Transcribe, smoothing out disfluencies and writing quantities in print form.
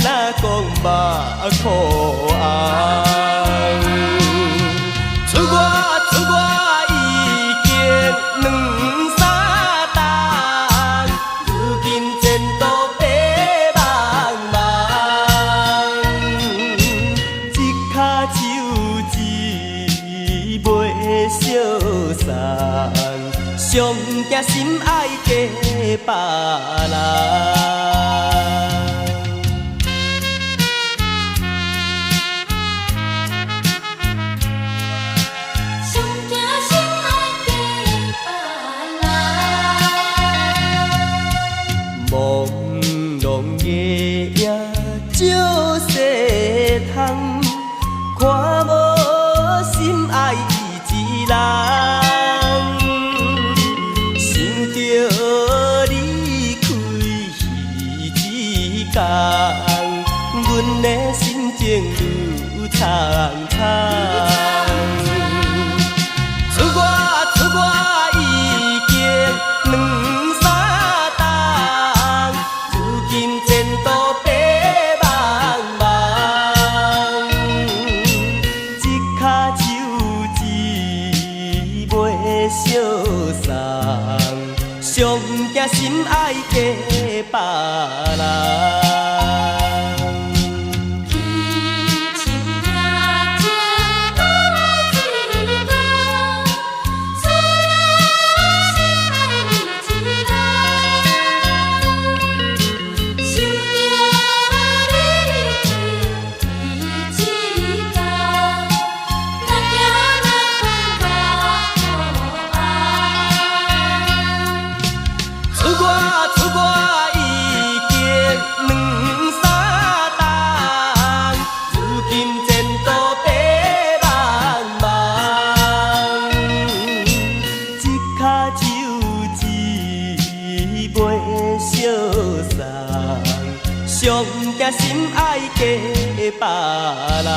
若讲目眶红，出我已经两三冬，如今前途白茫茫，一脚手指袂相送，上惊心爱嫁别人。朦胧夜夜照西窗，看无心爱伊一人，想着你开彼一天，阮的心情愈苍苍。出我已经两三冬，如今前途白茫茫，一脚手指袂相送，上惊心爱嫁别人。出我已經兩三冬，如今前途白茫茫，一腳手指袂相送，上驚心愛嫁別人。